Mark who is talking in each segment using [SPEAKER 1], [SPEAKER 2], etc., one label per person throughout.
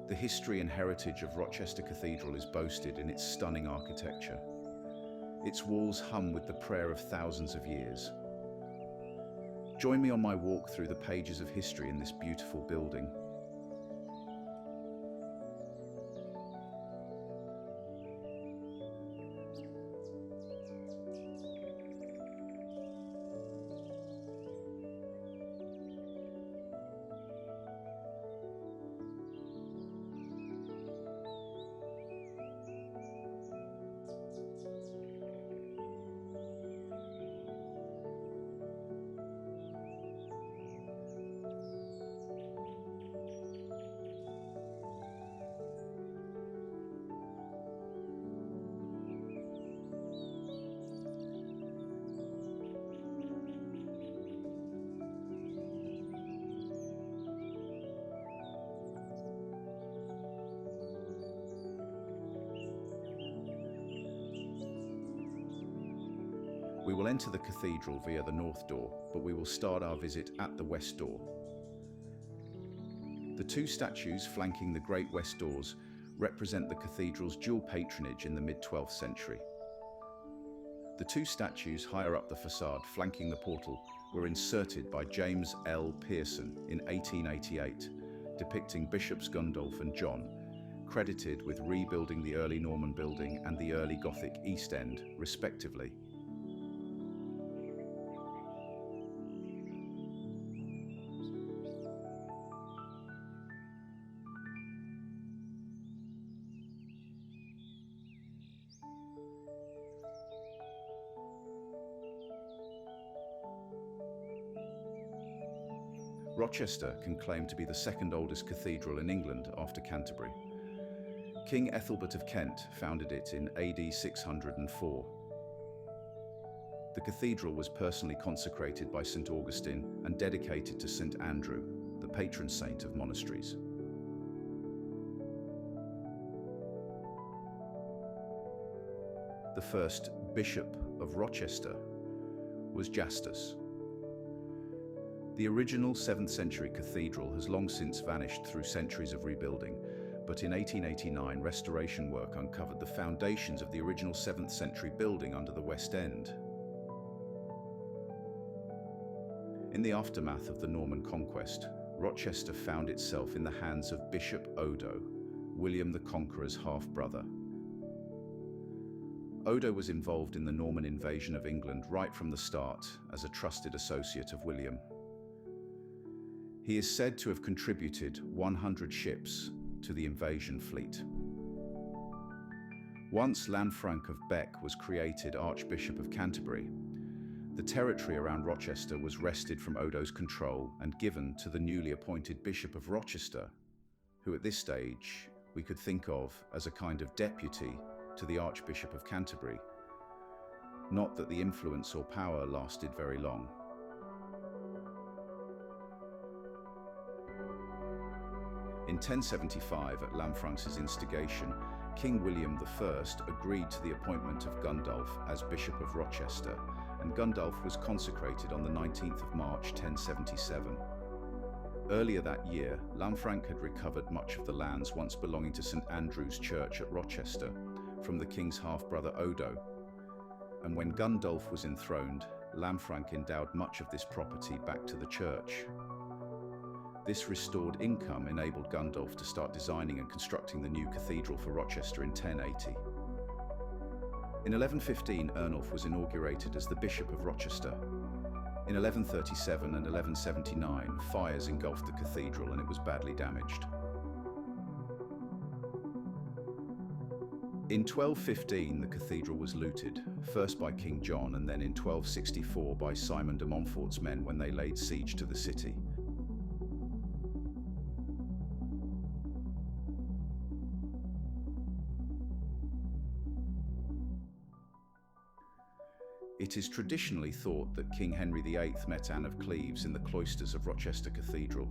[SPEAKER 1] The history and heritage of Rochester Cathedral is boasted in its stunning architecture. Its walls hum with the prayer of thousands of years. Join me on my walk through the pages of history in this beautiful building. We will enter the cathedral via the north door, but we will start our visit at the west door. The two statues flanking the great west doors represent the cathedral's dual patronage in the mid-12th century. The two statues higher up the facade flanking the portal were inserted by James L. Pearson in 1888, depicting Bishops Gundolf and John, credited with rebuilding the early Norman building and the early Gothic East End, respectively. Rochester can claim to be the second oldest cathedral in England after Canterbury. King Ethelbert of Kent founded it in AD 604. The cathedral was personally consecrated by St. Augustine and dedicated to St. Andrew, the patron saint of monasteries. The first Bishop of Rochester was Justus. The original 7th century cathedral has long since vanished through centuries of rebuilding, but in 1889 restoration work uncovered the foundations of the original 7th century building under the West End. In the aftermath of the Norman conquest, Rochester found itself in the hands of Bishop Odo, William the Conqueror's half-brother. Odo was involved in the Norman invasion of England right from the start as a trusted associate of William. He is said to have contributed 100 ships to the invasion fleet. Once Lanfranc of Bec was created Archbishop of Canterbury, the territory around Rochester was wrested from Odo's control and given to the newly appointed Bishop of Rochester, who at this stage we could think of as a kind of deputy to the Archbishop of Canterbury. Not that the influence or power lasted very long. In 1075, at Lanfranc's instigation, King William I agreed to the appointment of Gundolf as Bishop of Rochester, and Gundolf was consecrated on the 19th of March 1077. Earlier that year, Lanfranc had recovered much of the lands once belonging to St. Andrew's Church at Rochester from the king's half-brother Odo, and when Gundolf was enthroned, Lanfranc endowed much of this property back to the church. This restored income enabled Gundolf to start designing and constructing the new cathedral for Rochester in 1080. In 1115, Ernulf was inaugurated as the Bishop of Rochester. In 1137 and 1179, fires engulfed the cathedral and it was badly damaged. In 1215, the cathedral was looted, first by King John and then in 1264 by Simon de Montfort's men when they laid siege to the city. It is traditionally thought that King Henry VIII met Anne of Cleves in the cloisters of Rochester Cathedral.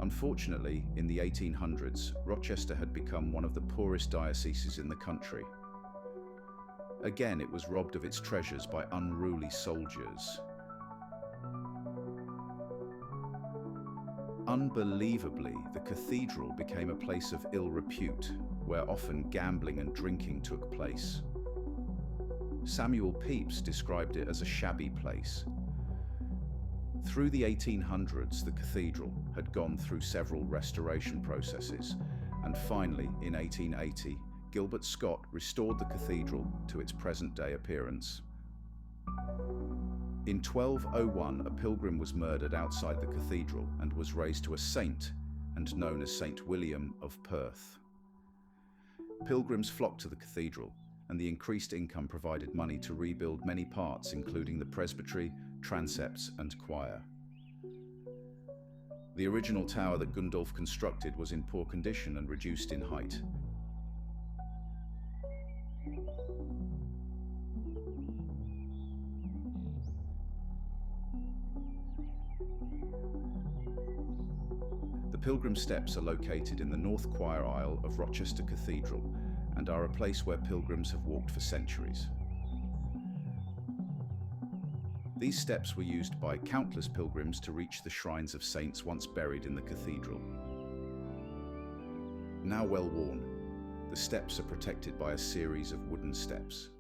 [SPEAKER 1] Unfortunately, in the 1800s, Rochester had become one of the poorest dioceses in the country. Again, it was robbed of its treasures by unruly soldiers. Unbelievably, the cathedral became a place of ill repute, where often gambling and drinking took place. Samuel Pepys described it as a shabby place. Through the 1800s, the cathedral had gone through several restoration processes, and finally, in 1880, Gilbert Scott restored the cathedral to its present-day appearance. In 1201, a pilgrim was murdered outside the cathedral and was raised to a saint and known as Saint William of Perth. Pilgrims flocked to the cathedral, and the increased income provided money to rebuild many parts, including the presbytery, transepts, and choir. The original tower that Gundolf constructed was in poor condition and reduced in height. The pilgrim steps are located in the north choir aisle of Rochester Cathedral and are a place where pilgrims have walked for centuries. These steps were used by countless pilgrims to reach the shrines of saints once buried in the cathedral. Now well worn, the steps are protected by a series of wooden steps.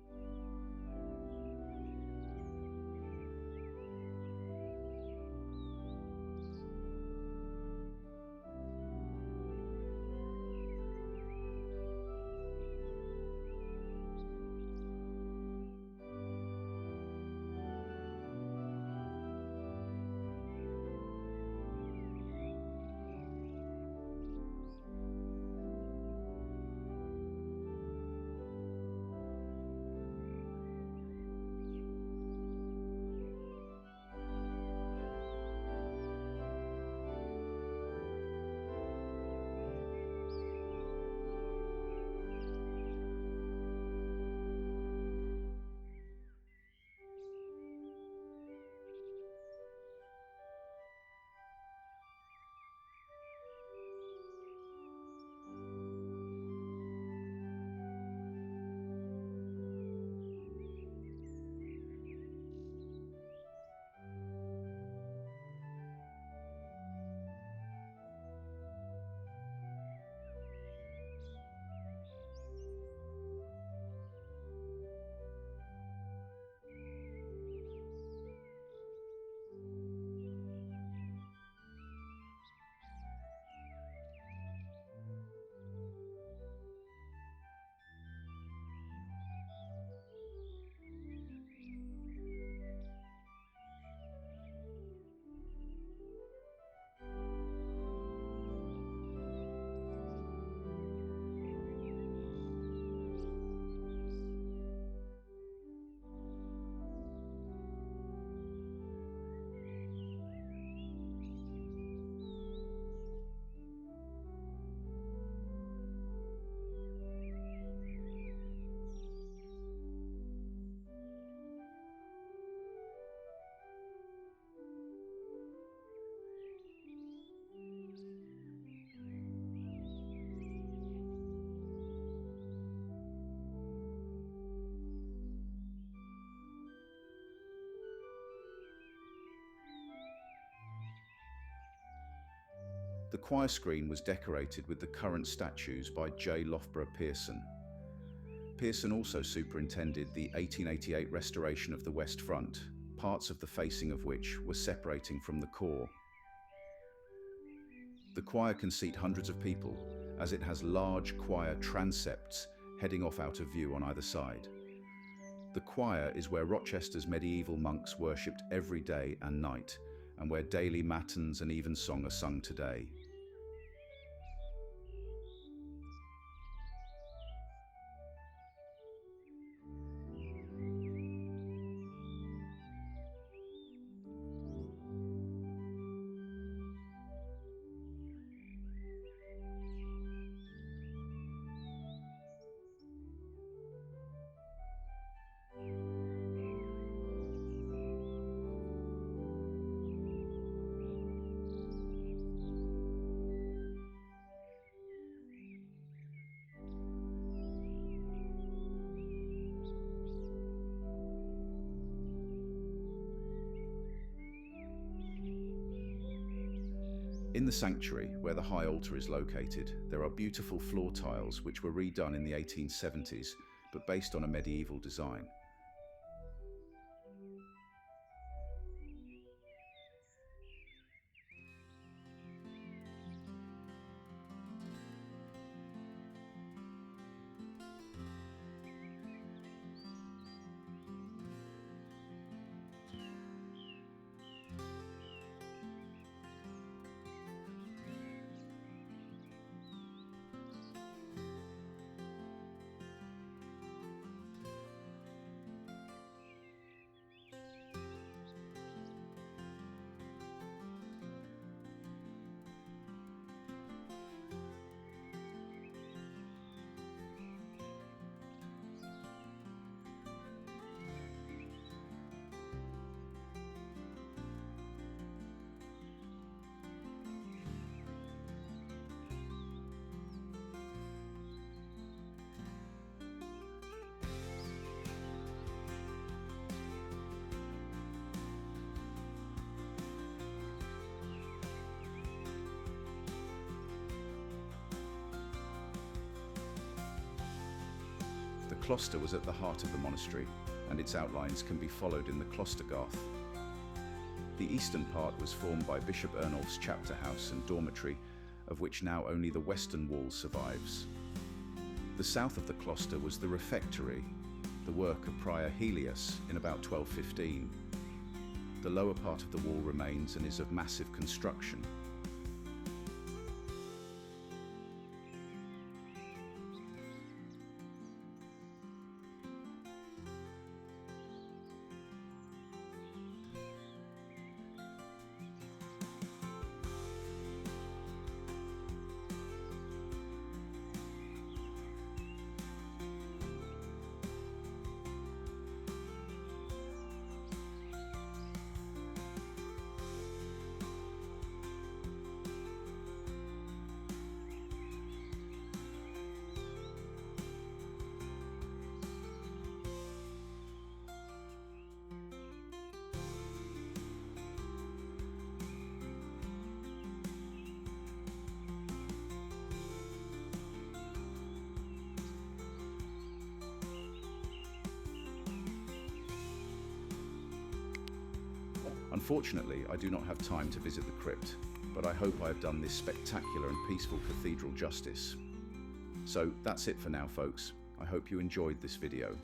[SPEAKER 1] The choir screen was decorated with the current statues by J. Loughborough Pearson. Pearson also superintended the 1888 restoration of the West Front, parts of the facing of which were separating from the core. The choir can seat hundreds of people, as it has large choir transepts heading off out of view on either side. The choir is where Rochester's medieval monks worshipped every day and night, and where daily matins and evensong are sung today. In the sanctuary, where the high altar is located, there are beautiful floor tiles which were redone in the 1870s, but based on a medieval design. The cloister was at the heart of the monastery, and its outlines can be followed in the cloister garth. The eastern part was formed by Bishop Ernulf's chapter house and dormitory, of which now only the western wall survives. The south of the cloister was the refectory, the work of Prior Helius in about 1215. The lower part of the wall remains and is of massive construction. Unfortunately, I do not have time to visit the crypt, but I hope I have done this spectacular and peaceful cathedral justice. So that's it for now, folks. I hope you enjoyed this video.